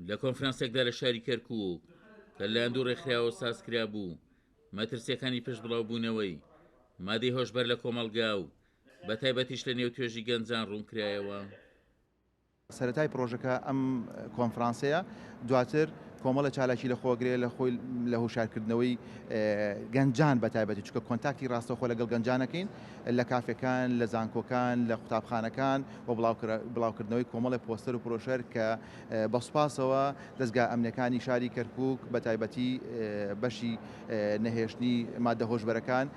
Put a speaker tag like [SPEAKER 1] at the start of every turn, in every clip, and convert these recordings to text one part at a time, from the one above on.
[SPEAKER 1] لە کۆنفرانسێکدا لە شاری کەرکووک کە لە هەندوو ڕێکخراوە سازکرا بوو مەترسیەکانی پشت بڵاوبوونەوەی مادەی هۆشبەر لە کۆمەڵگا و بە تایبەتیش لە نێو توێژی گەنجان ڕوونکرایەوە.
[SPEAKER 2] سەرەتای پرۆژەکە ئەم کۆنفرانسەیە دواتر کۆمەڵە چالاکی لە خۆگرێ لە خۆی لە هوشارکردنەوەی گەنجان بە تایبەتی چکە کۆنتاکتی ڕاستەوخۆ لەگەڵ گەنجانەکەین لە کافەکان لە زانکۆکان لە قوتابخانەکان و بڵاوکردنەوەی کۆمەڵی پۆستەر و پرۆژەر کە بەسوپاسەوە دەستگا ئەمنەکانی شاری کەرکووک بە تایبەتی بەشی نەهێشتنی مادە هۆشبەرەکان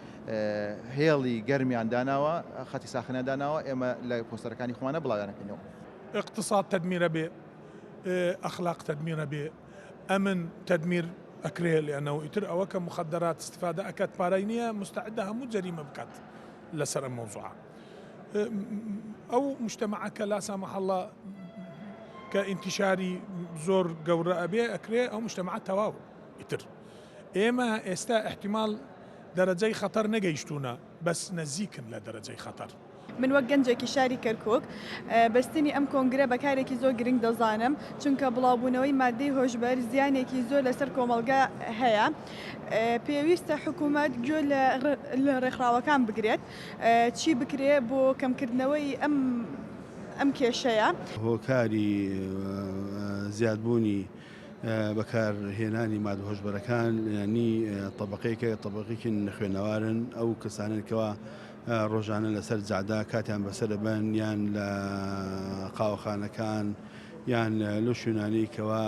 [SPEAKER 2] هێڵی گەرمیان داناوە خەتی ساخنە داناوە ئێمە لە پۆستەرەکانی خۆمانە بڵاویانەکەینەوە.
[SPEAKER 3] اقتصاد تدميره به اخلاق تدميره به امن تدمير اكريه لانه يتر او كمخدرات استفاده اكاد بارينيه مستعده مو جريمه بكات لسر الموضوع او مجتمعك لا سمح الله كانتشاري زور قوراء به اكريه او مجتمعات تواو يتر اما استا احتمال درجه خطر نجيشتونا بس نزيكن لدرجه خطر
[SPEAKER 4] من وەک گەنجێکی شاری کەرکووک بەستنی ئەم کۆنگرە بەکارێکی زۆر گرنگ دەزانم چونکە بڵاوبوونەوەی مادەی هۆشبەر زیانێکی زۆر لەسەر کۆمەڵگا هەیە پێویستە حکوومەت گوێ لە ڕێکخراوەکان بگرێت چی بکرێ بۆ کەمکردنەوەی ئەم کێشەیە
[SPEAKER 5] هۆکاری زیادبوونی بەکارهێنانی مادە هۆشبەرەکان ینی طبقەیەکی خوێنەوارن ئەو کەسانێکەوە ڕۆژانە لەسەر جادا کاتیان بەسەر بن یان لە قاوەخانەکان یان لە شوێنانی کەوا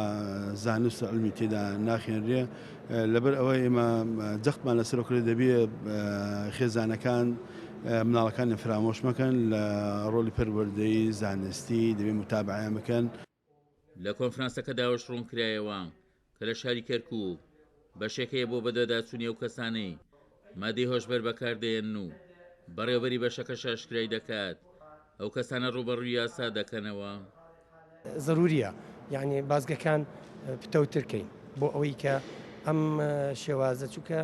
[SPEAKER 5] زانست علمی تێدا ناخێنرێ لەبەر ئەوەی ئێمە جەختمان لەسەرکرێ دەبێت خێزانەکان مناڵەکانی فرامۆش مەکەن لە ڕۆلی پەروەردەی زانستی دەبێت متابعیان بکەن.
[SPEAKER 1] لە کۆنفرانسەکەداوەش ڕوونکرایەوە کە لە شاری کەرکووک بەشێکەیە بۆ بەدەداچوونی ئەو کەسانەی مادەی هۆشبەر بەکاردێن و بەڕێوەبەری بەشەکە شاشکرای دەکات ئەو کەسانە ڕوبەڕووی یاسا دەکەنەوە.
[SPEAKER 6] ضروریە یعنی بازگەکان پتەوترکەین بۆ ئەوەی کە ئەم شێوازە چووکە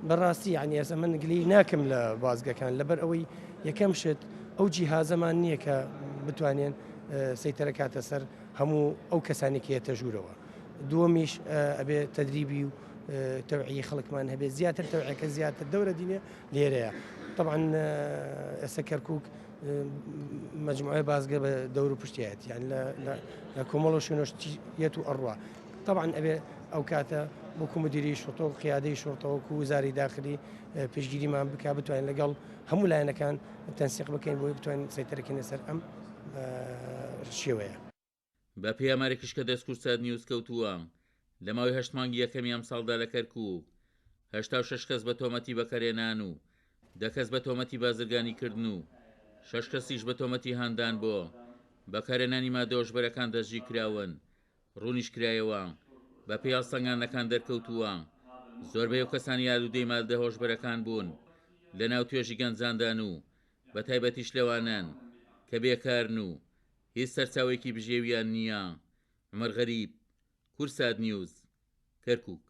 [SPEAKER 6] بەڕاستی یعنی ئێستا من گلی ناکەم لە بازگەکان لەبەر ئەوەی یەکەم شت ئەو جیهازەمان نییە کە بتوانێن سەیتەرە کاتە سەر هەموو ئەو کەسانی کێتە ژوورەوە. دووەمیش ئەبێ تەدریبی و تەوعیی خەڵکمان هەبێت زیاتر تەوعیەکە زیاتر دەورە دینێ لێرەیە. طبعا ئێستا کەرکووک مجموعەی بازگە بە دەور و پشتیایەت یان لە کۆمەڵ و شوێنۆشتیەت و ئەڕوا طبعا ئەبێ ئەو کاتە وەکو مدیری شوڕتە و قیادەی شوڕتە وەکو وزاری داخلی پشتگیریمان بک بتوانین لەگەڵ هەموو لایەنەکان تەنسیق بکەین بۆی بتوانین سەیتەرەکەین لەسەر ئەم شێوەیە.
[SPEAKER 1] بە پێیامارێکیش کە دەستکورسات نیوز کەوتووە لە ماوەی 8 مانگی یەکەمی ئەم ساڵدا لە کەرکووک 86 کەس بە تۆمەتی بەکارهێنان و 10 کەس بە تۆمەتی بازرگانی کردن و 6 کەسیش بە تۆمەتی هاندان بۆ بەکارهێنانی مادە هۆشبەرەکان دەستگیر کراون ڕوونیش کرایەوە بە پێی هەڵسەنگاندنەکان دەرکەوتووە زۆربەی ئەو کەسانی ئالوودەی مادە هۆشبەرەکان بوون لە ناو توێژی گەنجاندان و بە تایبەتیش لەوانن کە بێکارن و هیچ سەرچاوێکی بژێویان نییە. عومەر غەریب، کورسات نیوز، کەرکووک.